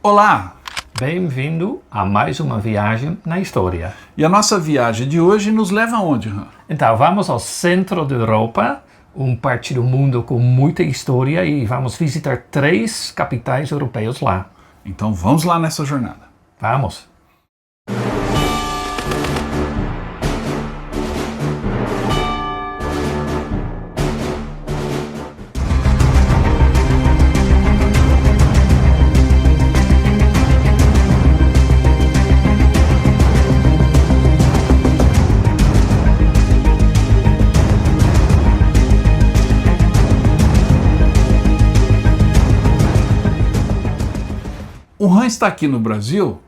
Olá! Bem-vindo a mais uma viagem na história. E a nossa viagem de hoje nos leva aonde, Han? Então, vamos ao centro da Europa, parte do mundo com muita história, e vamos visitar 3 capitais europeias lá. Então vamos lá nessa jornada. Vamos! O Han está aqui no Brasil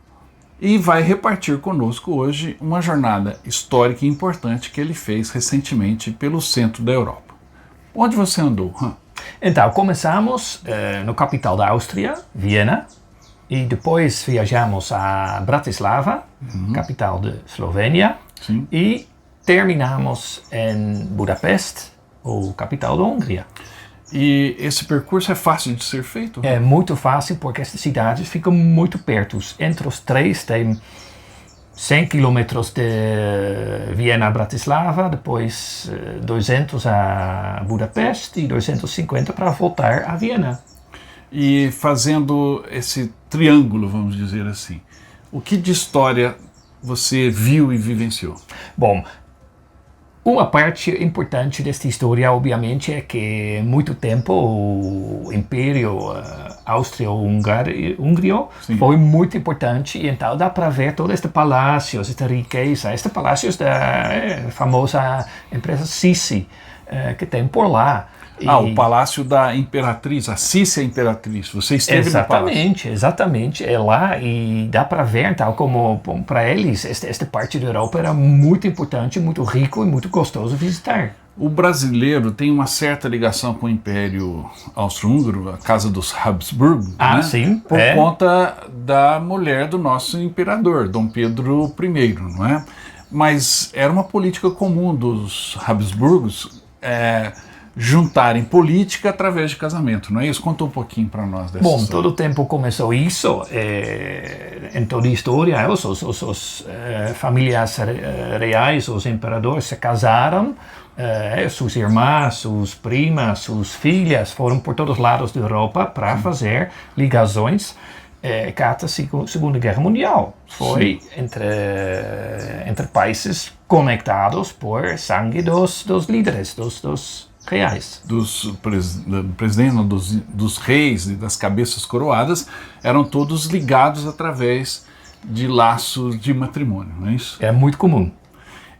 e vai repartir conosco hoje uma jornada histórica e importante que ele fez recentemente pelo centro da Europa. Onde você andou, Han? Então, começamos no capital da Áustria, Viena, e depois viajamos a Bratislava, capital da Eslovênia, Sim. e terminamos em Budapeste, ou capital da Hungria. E esse percurso é fácil de ser feito? É muito fácil porque essas cidades ficam muito perto. Entre os 3 tem 100 quilômetros de Viena a Bratislava, depois 200 a Budapeste e 250 para voltar a Viena. E fazendo esse triângulo, vamos dizer assim, o que de história você viu e vivenciou? Bom, uma parte importante desta história, obviamente, é que muito tempo o Império Austro-Húngaro foi muito importante, e então dá para ver todo este palácio, esta riqueza, este palácio da famosa empresa Sissi, que tem por lá. O Palácio da Imperatriz, a Cícia Imperatriz. Você esteve no palácio? Exatamente. É lá e dá para ver, tal como para eles, esta parte da Europa era muito importante, muito rico e muito gostoso visitar. O brasileiro tem uma certa ligação com o Império Austro-Húngaro, a casa dos Habsburgo, né? Sim. Por conta da mulher do nosso imperador, Dom Pedro I, não é? Mas era uma política comum dos Habsburgos, juntarem política através de casamento, não é isso? Conta um pouquinho para nós dessa história. Todo o tempo começou isso, em toda a história, as famílias reais, os imperadores se casaram, suas irmãs, suas primas, suas filhas foram por todos os lados da Europa para fazer ligações. Até a Segunda Guerra Mundial foi entre países conectados por sangue dos líderes, dos reais. Dos presidentes, dos reis e das cabeças coroadas, eram todos ligados através de laços de matrimônio, não é isso? É muito comum.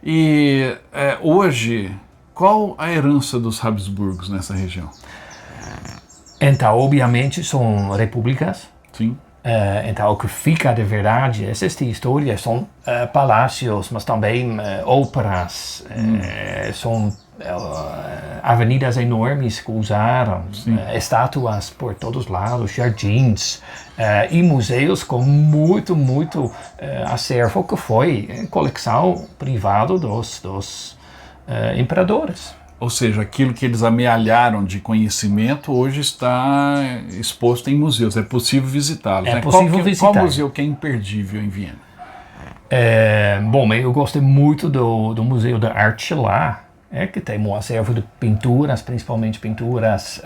E hoje, qual a herança dos Habsburgos nessa região? Então, obviamente, são repúblicas. Sim. Então, o que fica de verdade, essa história, são palácios, mas também óperas, são avenidas enormes que usaram, estátuas por todos os lados, jardins, e museus com muito acervo que foi coleção privada dos imperadores. Ou seja, aquilo que eles amealharam de conhecimento hoje está exposto em museus. É possível visitá-los. É possível visitar. Qual museu que é imperdível em Viena? Bom, eu gostei muito do Museu da Arte lá, que tem um acervo de pinturas, principalmente pinturas.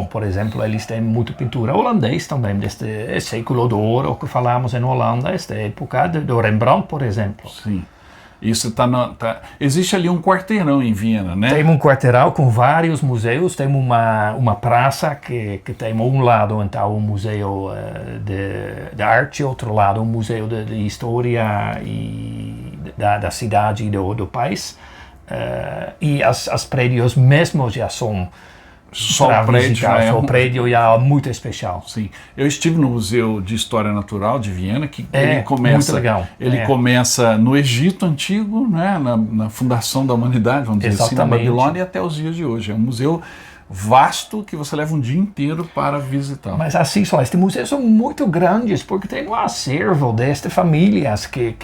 Por exemplo, eles têm muita pintura holandês também, deste século de ouro que falamos em Holanda, esta época do Rembrandt, por exemplo. Sim. Isso existe ali um quarteirão em Viena, né? Tem um quarteirão com vários museus, tem uma praça que tem um lado então um museu de arte, outro lado um museu de história e da cidade e do país, e as prédios mesmo já são só o prédio já é muito especial. Sim, eu estive no Museu de História Natural de Viena, que ele começa, muito legal. Começa no Egito Antigo, né, na fundação da humanidade, vamos dizer assim, na Babilônia, e até os dias de hoje. É um museu vasto que você leva um dia inteiro para visitar. Mas assim só, estes museus são muito grandes porque tem um acervo destas famílias que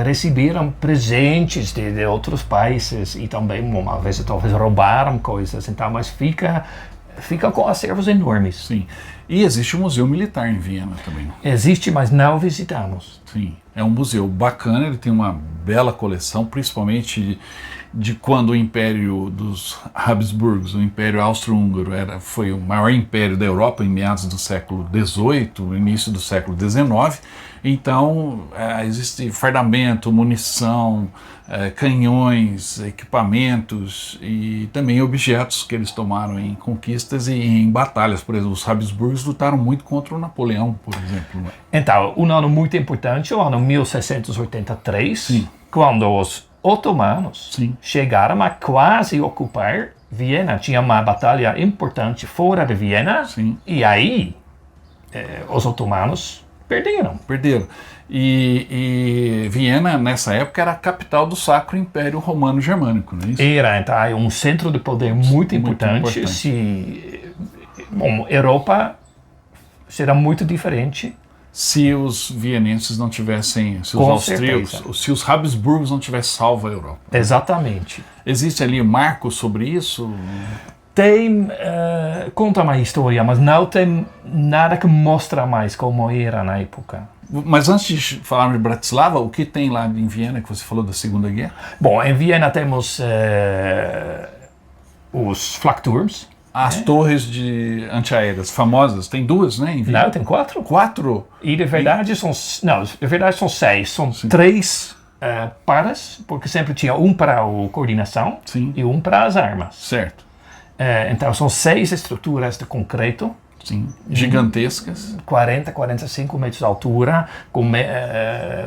receberam presentes de outros países e também, uma vez talvez roubaram coisas, então, mas fica com acervos enormes. Sim. E existe um museu militar em Viena também. Existe, mas não visitamos. Sim, é um museu bacana, ele tem uma bela coleção, principalmente de quando o Império dos Habsburgos, o Império Austro-Húngaro, foi o maior império da Europa em meados do século XVIII, início do século XIX. Então, existe fardamento, munição, canhões, equipamentos e também objetos que eles tomaram em conquistas e em batalhas. Por exemplo, os Habsburgos lutaram muito contra o Napoleão, por exemplo. Então, um ano muito importante, o ano 1683, Sim. quando os otomanos Sim. chegaram a quase ocupar Viena. Tinha uma batalha importante fora de Viena. Sim. E aí os otomanos perderam. Perderam. E Viena, nessa época, era a capital do Sacro Império Romano Germânico, não é isso? Era, então, um centro de poder muito importante. Bom, Europa será muito diferente. Se os vienenses não tivessem, se os Com austríacos, certeza. se os Habsburgos não tivessem salvo a Europa. Exatamente. Existe ali marcos sobre isso? Tem, conta uma história, mas não tem nada que mostra mais como era na época. Mas antes de falarmos de Bratislava, o que tem lá em Viena, que você falou da Segunda Guerra? Bom, em Viena temos os Flakturms. As torres de antiaéreas famosas, tem duas, né, em Viena? Não, tem 4. 4? E de verdade são 6. São 3 pares, porque sempre tinha um para a coordenação. Sim. E um para as armas. Certo. Então são 6 estruturas de concreto. Sim. Gigantescas. 40, 45 metros de altura, com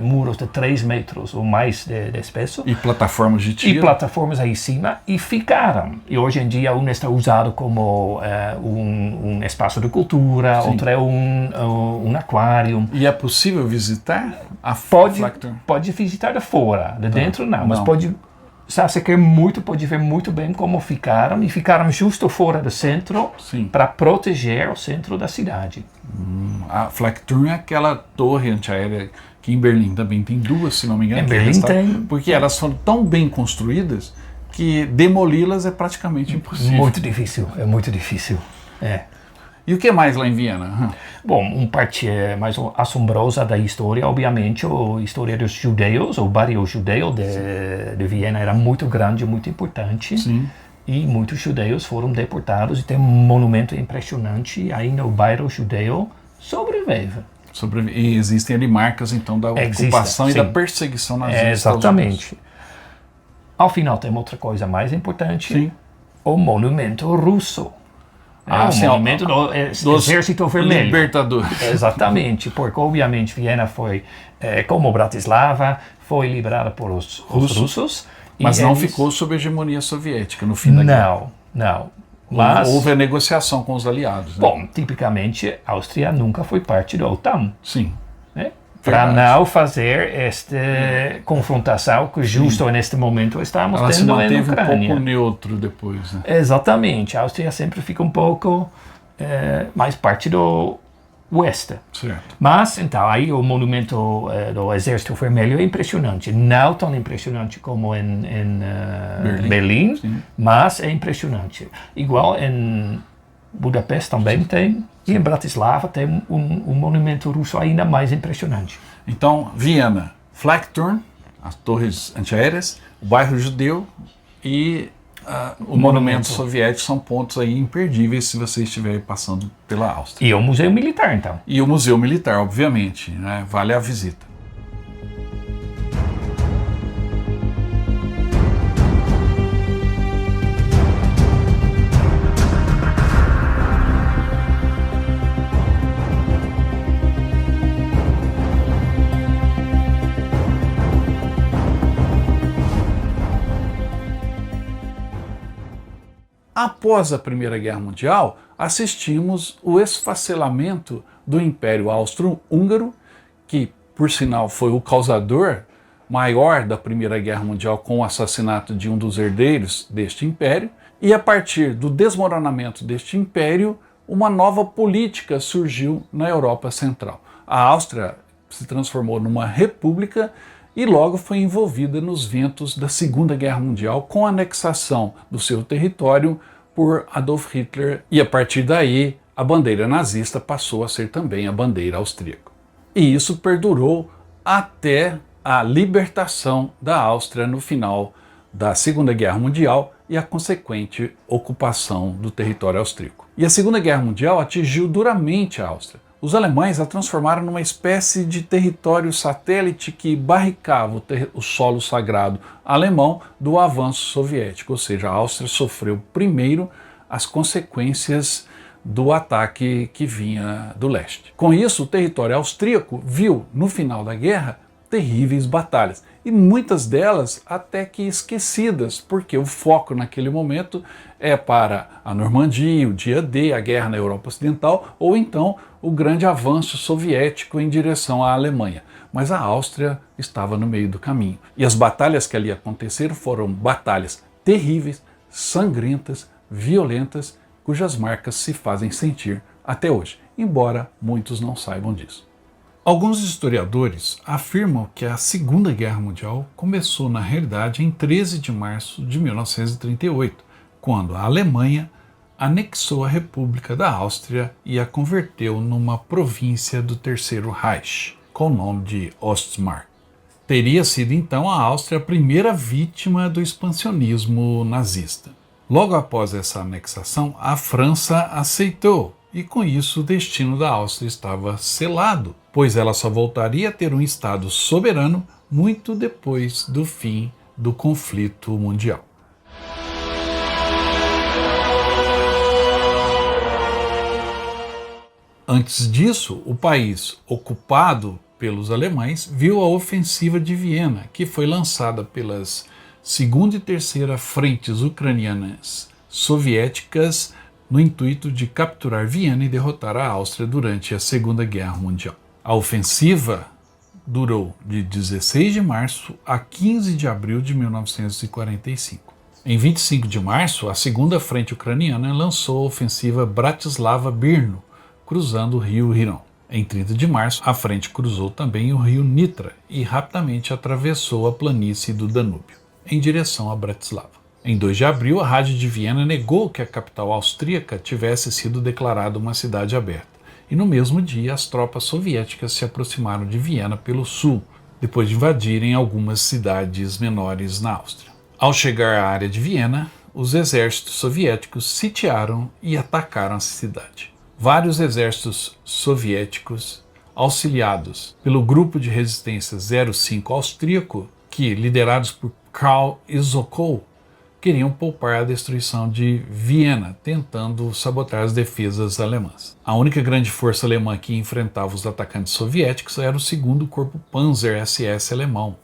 muros de 3 metros ou mais de espesso. E plataformas de E tiro. plataformas aí em cima, e ficaram. E hoje em dia um está usado como um espaço de cultura, Sim. outro é um aquário. E é possível visitar a Pode Flakturm? visitar de fora, de dentro não, mas Não. pode, se quer muito, pode ver muito bem como ficaram, e ficaram justo fora do centro Sim. para proteger o centro da cidade. A Flakturm é aquela torre antiaérea que em Berlim também tem duas, se não me engano. Em que Berlim restaram, tem. Porque elas foram tão bem construídas que demoli-las é praticamente impossível. Muito difícil, é muito difícil. É. E o que mais lá em Viena? Bom, parte mais assombrosa da história, obviamente, a história dos judeus, o bairro judeu de Viena era muito grande, muito importante. Sim. E muitos judeus foram deportados, e tem um monumento impressionante, ainda o bairro judeu sobrevive. E existem ali marcas, então, da ocupação e sim. da perseguição nazista. aos judeus. Exatamente. Ao final tem outra coisa mais importante, Sim. o monumento russo. O sim, monumento do Exército Vermelho. Libertadores. Exatamente, porque obviamente Viena foi, como Bratislava, foi liberada por os russos. Mas e não eles... ficou sob a hegemonia soviética no fim da guerra. Não. Mas, houve a negociação com os aliados. Né? bom, tipicamente, a Áustria nunca foi parte da OTAN. Sim. Né? Para Verdade. não fazer esta confrontação que justo neste momento estamos Ela se tendo na manteve um Ucrânia. pouco neutro depois. Né? Exatamente, a Áustria sempre fica um pouco mais parte do oeste. Certo. Mas, então, aí o monumento do Exército Vermelho é impressionante. Não tão impressionante como em Berlim, Sim. mas é impressionante. Igual em Budapeste também tem, e em Bratislava tem um monumento russo ainda mais impressionante. Então, Viena, Flakturm, as torres antiaéreas, o bairro judeu e o monumento soviético são pontos aí imperdíveis se você estiver passando pela Áustria. E o Museu Militar, então. E o Museu Militar, obviamente, né? Vale a visita. Após a Primeira Guerra Mundial, assistimos o esfacelamento do Império Austro-Húngaro, que, por sinal, foi o causador maior da Primeira Guerra Mundial com o assassinato de um dos herdeiros deste império, e a partir do desmoronamento deste império, uma nova política surgiu na Europa Central. A Áustria se transformou numa república e logo foi envolvida nos ventos da Segunda Guerra Mundial com a anexação do seu território por Adolf Hitler, e a partir daí a bandeira nazista passou a ser também a bandeira austríaca. E isso perdurou até a libertação da Áustria no final da Segunda Guerra Mundial e a consequente ocupação do território austríaco. E a Segunda Guerra Mundial atingiu duramente a Áustria. Os alemães a transformaram numa espécie de território satélite que barricava o solo sagrado alemão do avanço soviético, ou seja, a Áustria sofreu primeiro as consequências do ataque que vinha do leste. Com isso, o território austríaco viu, no final da guerra, terríveis batalhas, e muitas delas até que esquecidas, porque o foco naquele momento é para a Normandia, o dia D, a guerra na Europa Ocidental, ou então o grande avanço soviético em direção à Alemanha. Mas a Áustria estava no meio do caminho. E as batalhas que ali aconteceram foram batalhas terríveis, sangrentas, violentas, cujas marcas se fazem sentir até hoje, embora muitos não saibam disso. Alguns historiadores afirmam que a Segunda Guerra Mundial começou na realidade em 13 de março de 1938, quando a Alemanha anexou a República da Áustria e a converteu numa província do Terceiro Reich, com o nome de Ostmark. Teria sido então a Áustria a primeira vítima do expansionismo nazista. Logo após essa anexação, a França aceitou, e com isso o destino da Áustria estava selado, pois ela só voltaria a ter um Estado soberano muito depois do fim do conflito mundial. Antes disso, o país ocupado pelos alemães viu a ofensiva de Viena, que foi lançada pelas segunda e terceira frentes ucranianas soviéticas no intuito de capturar Viena e derrotar a Áustria durante a Segunda Guerra Mundial. A ofensiva durou de 16 de março a 15 de abril de 1945. Em 25 de março, a segunda frente ucraniana lançou a ofensiva Bratislava-Brno, cruzando o rio Rirão. Em 30 de março, a frente cruzou também o rio Nitra e rapidamente atravessou a planície do Danúbio, em direção a Bratislava. Em 2 de abril, a Rádio de Viena negou que a capital austríaca tivesse sido declarada uma cidade aberta. E no mesmo dia, as tropas soviéticas se aproximaram de Viena pelo sul, depois de invadirem algumas cidades menores na Áustria. Ao chegar à área de Viena, os exércitos soviéticos sitiaram e atacaram a cidade. Vários exércitos soviéticos, auxiliados pelo grupo de resistência 05 austríaco, que, liderados por Karl Isokov, queriam poupar a destruição de Viena, tentando sabotar as defesas alemãs. A única grande força alemã que enfrentava os atacantes soviéticos era o 2º Corpo Panzer SS alemão,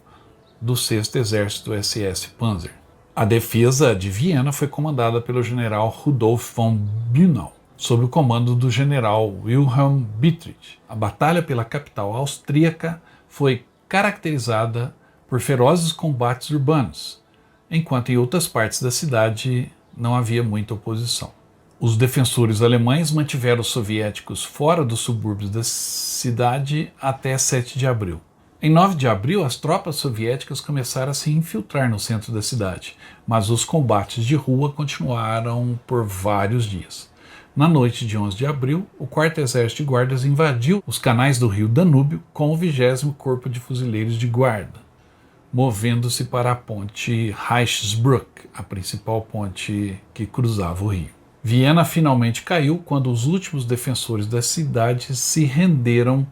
do 6º Exército SS Panzer. A defesa de Viena foi comandada pelo general Rudolf von Bülow, sob o comando do general Wilhelm Dietrich. A batalha pela capital austríaca foi caracterizada por ferozes combates urbanos, enquanto em outras partes da cidade não havia muita oposição. Os defensores alemães mantiveram os soviéticos fora dos subúrbios da cidade até 7 de abril. Em 9 de abril, as tropas soviéticas começaram a se infiltrar no centro da cidade, mas os combates de rua continuaram por vários dias. Na noite de 11 de abril, o 4º Exército de Guardas invadiu os canais do rio Danúbio com o 20º Corpo de Fuzileiros de Guarda, movendo-se para a ponte Reichsbrück, a principal ponte que cruzava o rio. Viena finalmente caiu quando os últimos defensores da cidade se renderam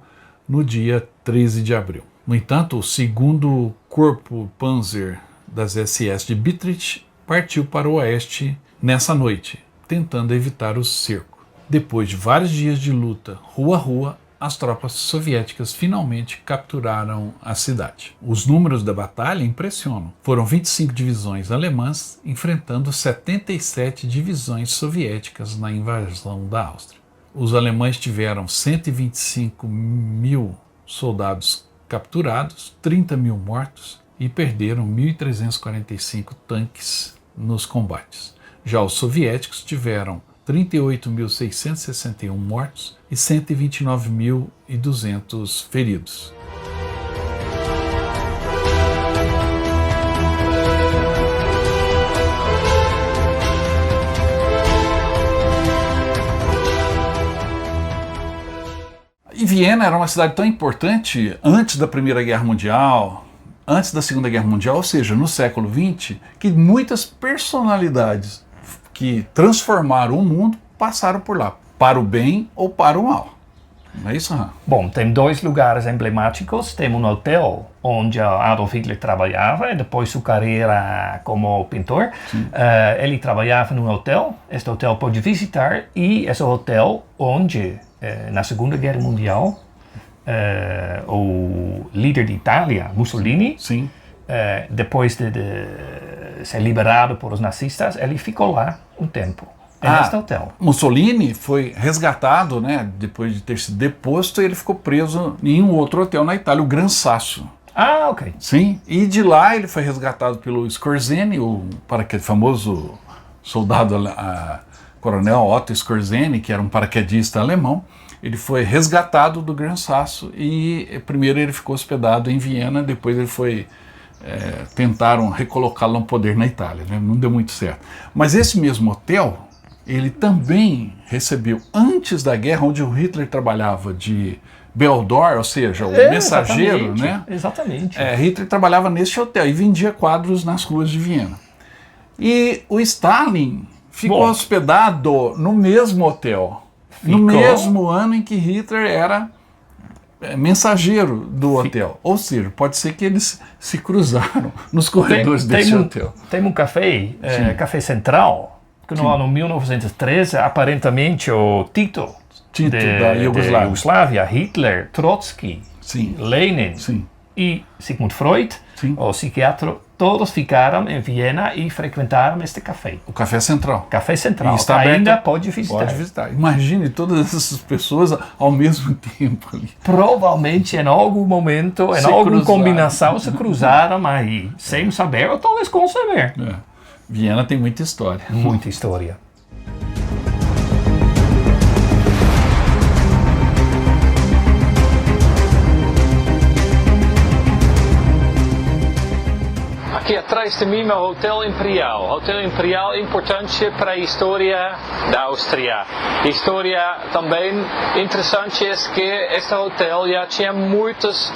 no dia 13 de abril. No entanto, o 2º Corpo Panzer das SS de Dietrich partiu para o oeste nessa noite, tentando evitar o cerco. Depois de vários dias de luta rua a rua, as tropas soviéticas finalmente capturaram a cidade. Os números da batalha impressionam. Foram 25 divisões alemãs enfrentando 77 divisões soviéticas na invasão da Áustria. Os alemães tiveram 125 mil soldados capturados, 30 mil mortos e perderam 1.345 tanques nos combates. Já os soviéticos tiveram 38.661 mortos e 129.200 feridos. Viena era uma cidade tão importante antes da Primeira Guerra Mundial, antes da Segunda Guerra Mundial, ou seja, no século XX, que muitas personalidades que transformaram o mundo passaram por lá, para o bem ou para o mal. Não é isso, Han? Bom, tem 2 lugares emblemáticos. Tem um hotel onde Adolf Hitler trabalhava e depois sua carreira como pintor. Ele trabalhava num hotel. Este hotel pode visitar e esse hotel onde, na Segunda Guerra Mundial, o líder de Itália, Mussolini, Sim. depois de ser liberado por os nazistas, ele ficou lá um tempo. Neste hotel. Mussolini foi resgatado, né, depois de ter sido deposto, e ele ficou preso em um outro hotel na Itália, o Gran Sasso. Ah, ok. Sim, e de lá ele foi resgatado pelo Skorzeny, o famoso soldado coronel Otto Skorzeny, que era um paraquedista alemão. Ele foi resgatado do Gran Sasso e primeiro ele ficou hospedado em Viena, depois ele foi... tentaram recolocá-lo no poder na Itália, né? Não deu muito certo. Mas esse mesmo hotel, ele também recebeu, antes da guerra, onde o Hitler trabalhava de Beldor, ou seja, o mensageiro, né? Exatamente. Hitler trabalhava nesse hotel e vendia quadros nas ruas de Viena. E o Stalin ficou hospedado no mesmo hotel, no mesmo ano em que Hitler era mensageiro do hotel. Ou seja, pode ser que eles se cruzaram nos corredores desse hotel. Tem um café, Café Central, que no ano 1913, aparentemente o Tito da Iugoslávia, Hitler, Trotsky, Sim. Lenin Sim. e Sigmund Freud, Sim. o psiquiatra, todos ficaram em Viena e frequentaram este café. O Café Central. Café Central, está ainda aberto, pode visitar. Pode visitar. Imagine todas essas pessoas ao mesmo tempo ali. Provavelmente em algum momento, em alguma combinação, se cruzaram aí, sem saber ou talvez com saber. Viena tem muita história. Muita história. Aqui atrás de mim é o Hotel Imperial. O Hotel Imperial é importante para a história da Áustria. A história também interessante é que este hotel já tinha muitas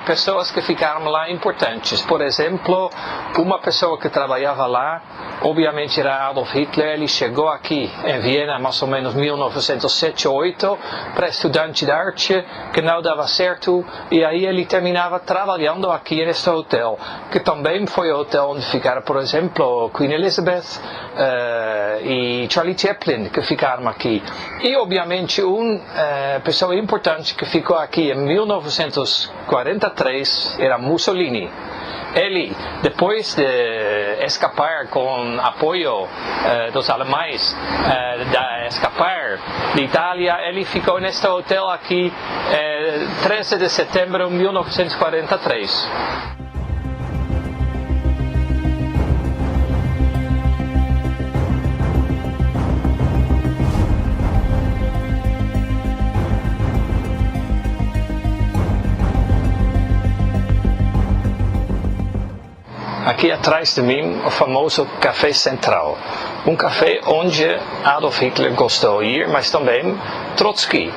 pessoas que ficaram lá importantes. Por exemplo, uma pessoa que trabalhava lá, obviamente era Adolf Hitler. Ele chegou aqui em Viena mais ou menos 1907 ou 8 para estudante de arte, que não dava certo, e aí ele terminava trabalhando aqui neste hotel, que também foi o hotel onde ficaram, por exemplo, Queen Elizabeth e Charlie Chaplin, que ficaram aqui. E, obviamente, uma pessoa importante que ficou aqui em 1943 era Mussolini. Ele, depois de escapar com apoio dos alemães, de escapar de Itália, ele ficou neste hotel aqui 13 de setembro de 1943. Aqui atrás de mim, o famoso Café Central. Um café onde Adolf Hitler gostou de ir, mas também Trotsky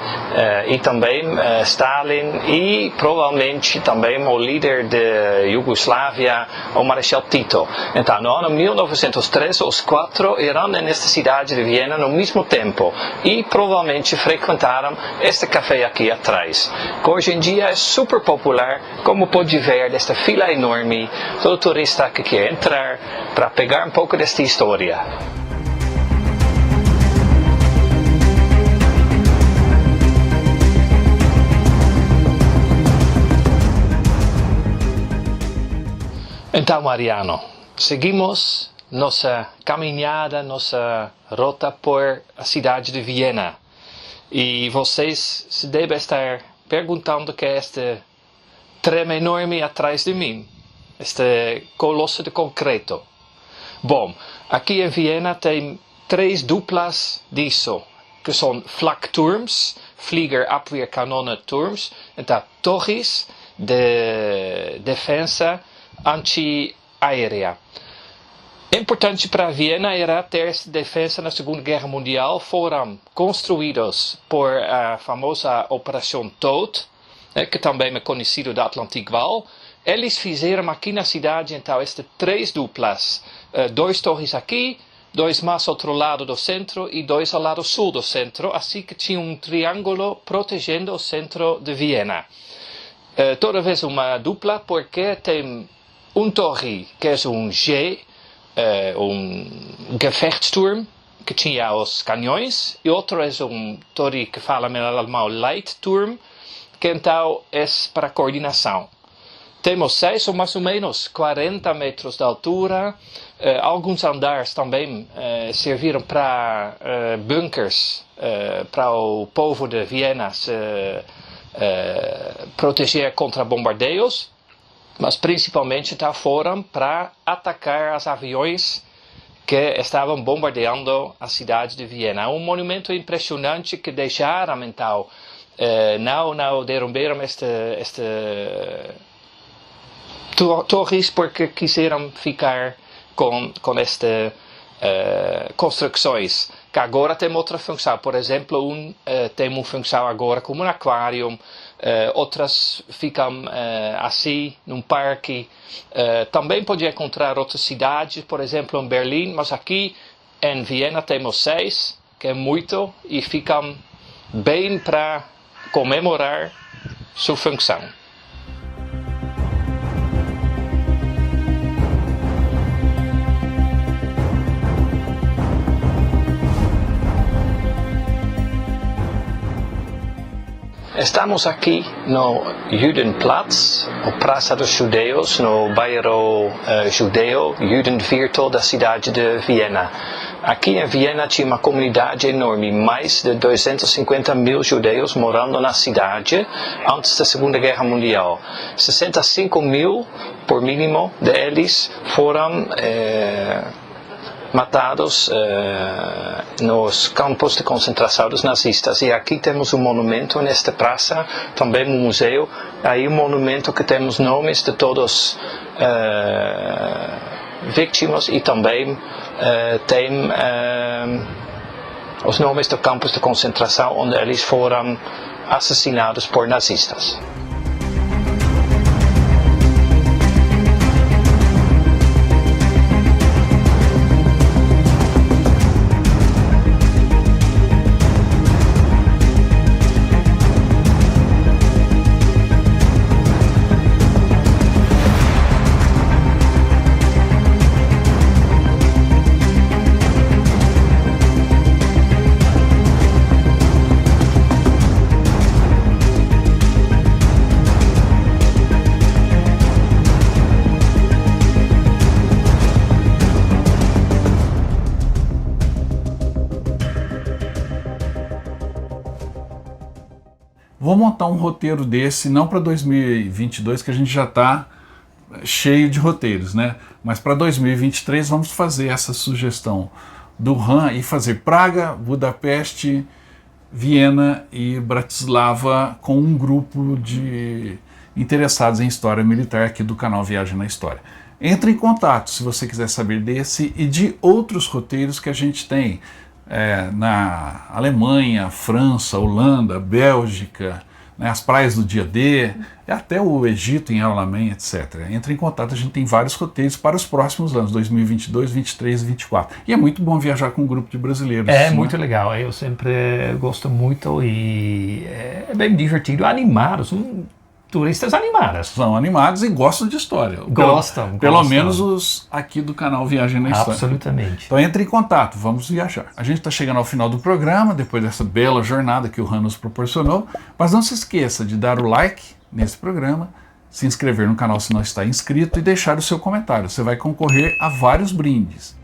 e também Stalin e provavelmente também o líder da Iugoslávia, o Marechal Tito. Então, no ano 1913, os 4 eram nesta cidade de Viena no mesmo tempo e provavelmente frequentaram este café aqui atrás, que hoje em dia é super popular, como pode ver desta fila enorme, todo turista que quer entrar para pegar um pouco desta história. Então, Mariano, seguimos nossa caminhada, nossa rota por a cidade de Viena. E vocês se devem estar perguntando que é este trem enorme atrás de mim, este colosso de concreto. Bom, aqui em Viena tem 3 duplas disso, que são Flakturms, Fliegerabwehrkanonenturms, então torres de defesa antiaérea. Importante para Viena era ter essa defesa na Segunda Guerra Mundial. Foram construídos por a famosa Operação Todt, que também é conhecido da Atlantic Wall. Eles fizeram aqui na cidade, então, estas 3 duplas. 2 torres aqui, 2 mais ao outro lado do centro e 2 ao lado sul do centro. Assim que tinha um triângulo protegendo o centro de Viena. Toda vez uma dupla, porque tem torre que é um G, Gefechtsturm, que tinha os canhões, e outro é torre que fala em alemão Leitturm, que então é para coordenação. Temos 6 ou mais ou menos 40 metros de altura. Alguns andares também serviram para bunkers, para o povo de Viena se proteger contra bombardeios. Mas principalmente foram para atacar os aviões que estavam bombardeando a cidade de Viena. Um monumento impressionante que deixaram, então, não derrubaram este torres porque quiseram ficar com estas construções, que agora tem outra função. Por exemplo, tem uma função agora como um aquário. Outras ficam assim, num parque. Também pode encontrar outras cidades, por exemplo, em Berlim, mas aqui em Viena temos 6, que é muito, e ficam bem para comemorar sua função. Estamos aqui no Judenplatz, a Praça dos Judeus, no bairro judeu, Judenviertel da cidade de Viena. Aqui em Viena tinha uma comunidade enorme, mais de 250 mil judeus morando na cidade antes da Segunda Guerra Mundial. 65 mil, por mínimo, deles foram matados nos campos de concentração dos nazistas. E aqui temos um monumento nesta praça, também um museu. Aí um monumento que temos nomes de todos vítimas e também tem os nomes dos campos de concentração onde eles foram assassinados por nazistas. Vou montar um roteiro desse, não para 2022, que a gente já está cheio de roteiros, né? Mas para 2023 vamos fazer essa sugestão do Han e fazer Praga, Budapeste, Viena e Bratislava com um grupo de interessados em história militar aqui do canal Viagem na História. Entre em contato se você quiser saber desse e de outros roteiros que a gente tem na Alemanha, França, Holanda, Bélgica, né, as praias do dia D, até o Egito em Alamein, etc. Entre em contato, a gente tem vários roteiros para os próximos anos, 2022, 2023 e 2024. E é muito bom viajar com um grupo de brasileiros. É muito legal, eu sempre gosto muito e é bem divertido, animados, turistas animados. São animados e gostam de história. Pelo menos os aqui do canal Viagem na História. Absolutamente. Então entre em contato, vamos viajar. A gente está chegando ao final do programa, depois dessa bela jornada que o Han nos proporcionou, mas não se esqueça de dar o like nesse programa, se inscrever no canal se não está inscrito e deixar o seu comentário. Você vai concorrer a vários brindes.